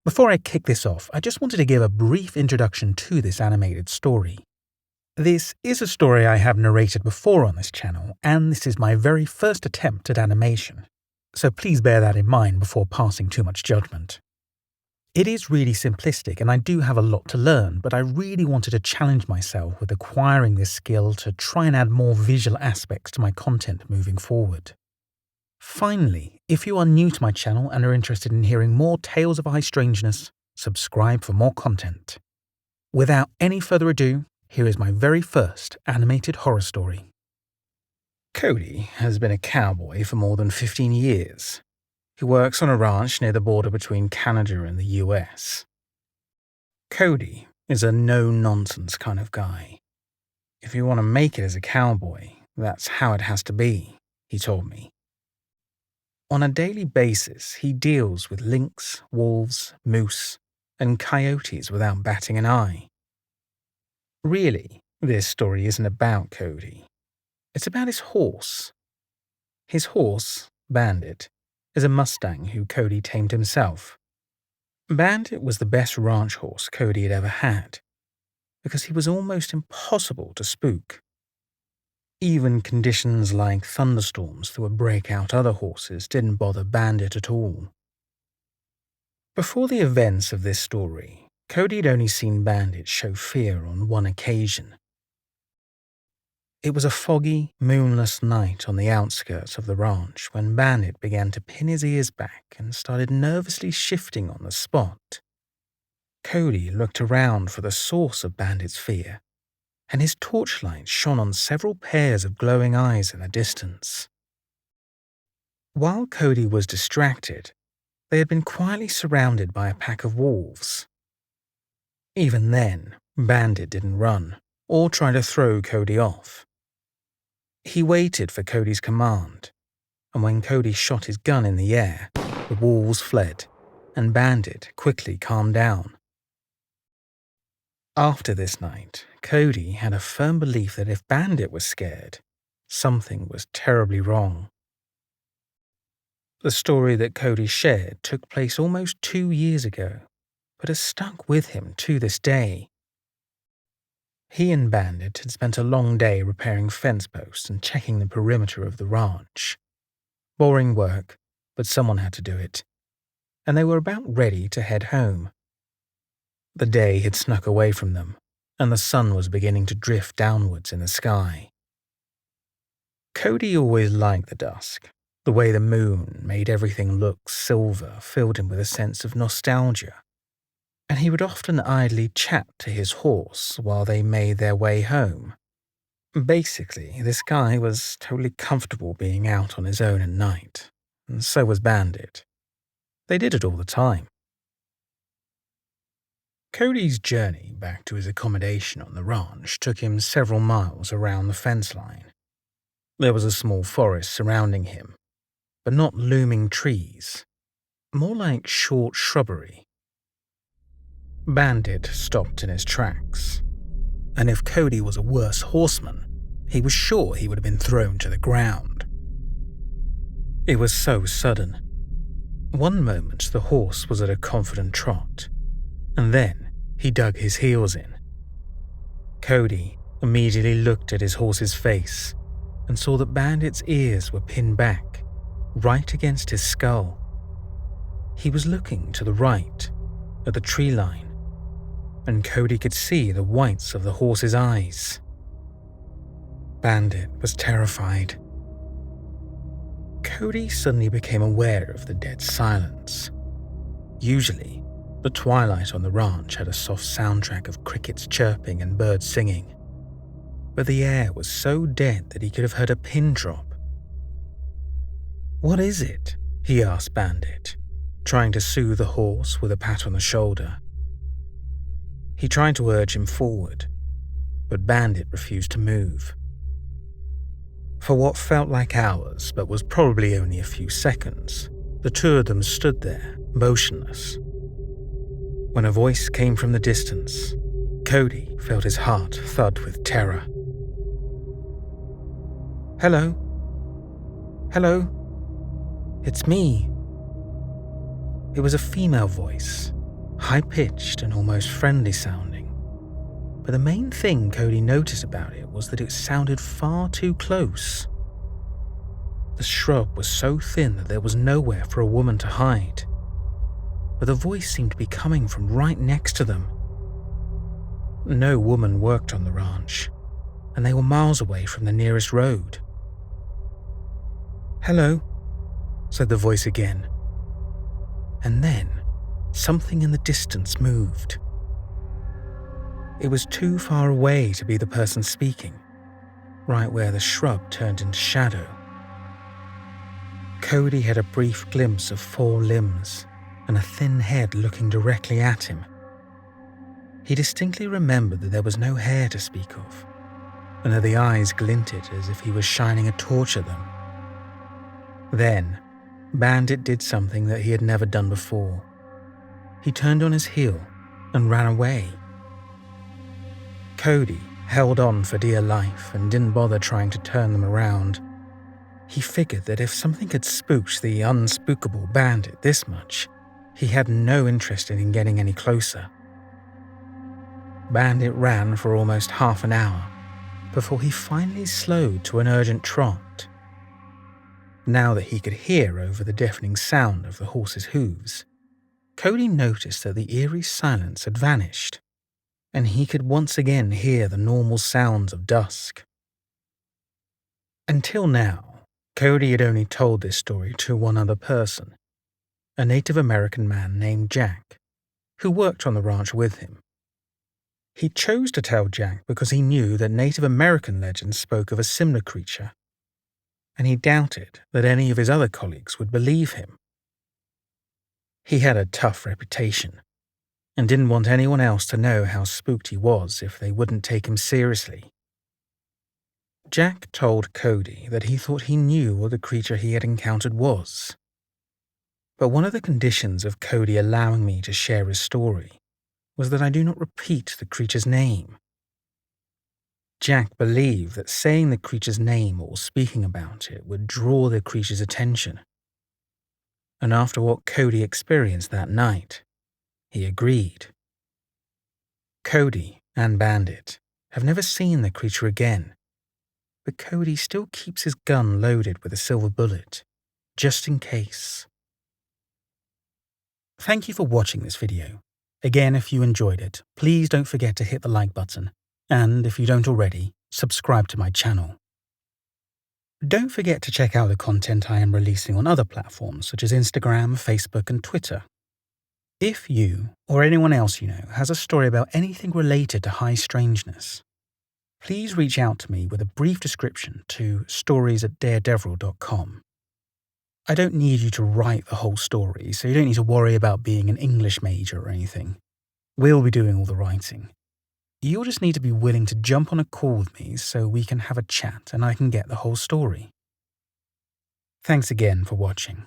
Before I kick this off, I just wanted to give a brief introduction to this animated story. This is a story I have narrated before on this channel, and this is my very first attempt at animation, so please bear that in mind before passing too much judgment. It is really simplistic and I do have a lot to learn, but I really wanted to challenge myself with acquiring this skill to try and add more visual aspects to my content moving forward. Finally, if you are new to my channel and are interested in hearing more tales of high strangeness, subscribe for more content. Without any further ado, here is my very first animated horror story. Cody has been a cowboy for more than 15 years. He works on a ranch near the border between Canada and the US. Cody is a no-nonsense kind of guy. If you want to make it as a cowboy, that's how it has to be, he told me. On a daily basis, he deals with lynx, wolves, moose, and coyotes without batting an eye. Really, this story isn't about Cody. It's about his horse. His horse, Bandit, is a Mustang who Cody tamed himself. Bandit was the best ranch horse Cody had ever had, because he was almost impossible to spook. Even conditions like thunderstorms that would break out other horses didn't bother Bandit at all. Before the events of this story, Cody had only seen Bandit show fear on one occasion. It was a foggy, moonless night on the outskirts of the ranch when Bandit began to pin his ears back and started nervously shifting on the spot. Cody looked around for the source of Bandit's fear, and his torchlight shone on several pairs of glowing eyes in the distance. While Cody was distracted, they had been quietly surrounded by a pack of wolves. Even then, Bandit didn't run or try to throw Cody off. He waited for Cody's command, and when Cody shot his gun in the air, the wolves fled, and Bandit quickly calmed down. After this night, Cody had a firm belief that if Bandit was scared, something was terribly wrong. The story that Cody shared took place almost 2 years ago, but has stuck with him to this day. He and Bandit had spent a long day repairing fence posts and checking the perimeter of the ranch. Boring work, but someone had to do it, and they were about ready to head home. The day had snuck away from them, and the sun was beginning to drift downwards in the sky. Cody always liked the dusk. The way the moon made everything look silver filled him with a sense of nostalgia, and he would often idly chat to his horse while they made their way home. Basically, this guy was totally comfortable being out on his own at night, and so was Bandit. They did it all the time. Cody's journey back to his accommodation on the ranch took him several miles around the fence line. There was a small forest surrounding him, but not looming trees, more like short shrubbery. Bandit stopped in his tracks, and if Cody was a worse horseman, he was sure he would have been thrown to the ground. It was so sudden. One moment the horse was at a confident trot, and then he dug his heels in. Cody immediately looked at his horse's face and saw that Bandit's ears were pinned back, right against his skull. He was looking to the right, at the tree line, and Cody could see the whites of the horse's eyes. Bandit was terrified. Cody suddenly became aware of the dead silence. Usually, the twilight on the ranch had a soft soundtrack of crickets chirping and birds singing, but the air was so dead that he could have heard a pin drop. "What is it?" he asked Bandit, trying to soothe the horse with a pat on the shoulder. He tried to urge him forward, but Bandit refused to move. For what felt like hours, but was probably only a few seconds, the two of them stood there, motionless. When a voice came from the distance, Cody felt his heart thud with terror. "Hello? Hello? It's me." It was a female voice, high-pitched and almost friendly sounding. But the main thing Cody noticed about it was that it sounded far too close. The shrub was so thin that there was nowhere for a woman to hide, but the voice seemed to be coming from right next to them. No woman worked on the ranch, and they were miles away from the nearest road. "Hello," said the voice again. And then, something in the distance moved. It was too far away to be the person speaking, right where the shrub turned into shadow. Cody had a brief glimpse of 4 limbs and a thin head looking directly at him. He distinctly remembered that there was no hair to speak of, and that the eyes glinted as if he was shining a torch at them. Then, Bandit did something that he had never done before. He turned on his heel and ran away. Cody held on for dear life and didn't bother trying to turn them around. He figured that if something had spooked the unspookable Bandit this much, he had no interest in getting any closer. Bandit ran for almost half an hour before he finally slowed to an urgent trot. Now that he could hear over the deafening sound of the horse's hooves, Cody noticed that the eerie silence had vanished, and he could once again hear the normal sounds of dusk. Until now, Cody had only told this story to one other person, a Native American man named Jack, who worked on the ranch with him. He chose to tell Jack because he knew that Native American legends spoke of a similar creature, and he doubted that any of his other colleagues would believe him. He had a tough reputation, and didn't want anyone else to know how spooked he was if they wouldn't take him seriously. Jack told Cody that he thought he knew what the creature he had encountered was. But one of the conditions of Cody allowing me to share his story was that I do not repeat the creature's name. Jack believed that saying the creature's name or speaking about it would draw the creature's attention. And after what Cody experienced that night, he agreed. Cody and Bandit have never seen the creature again, but Cody still keeps his gun loaded with a silver bullet, just in case. Thank you for watching this video. Again, if you enjoyed it, please don't forget to hit the like button, and if you don't already, subscribe to my channel. Don't forget to check out the content I am releasing on other platforms such as Instagram, Facebook, and Twitter. If you, or anyone else you know, has a story about anything related to high strangeness, please reach out to me with a brief description to stories@daredevil.com. I don't need you to write the whole story, so you don't need to worry about being an English major or anything. We'll be doing all the writing. You'll just need to be willing to jump on a call with me so we can have a chat and I can get the whole story. Thanks again for watching.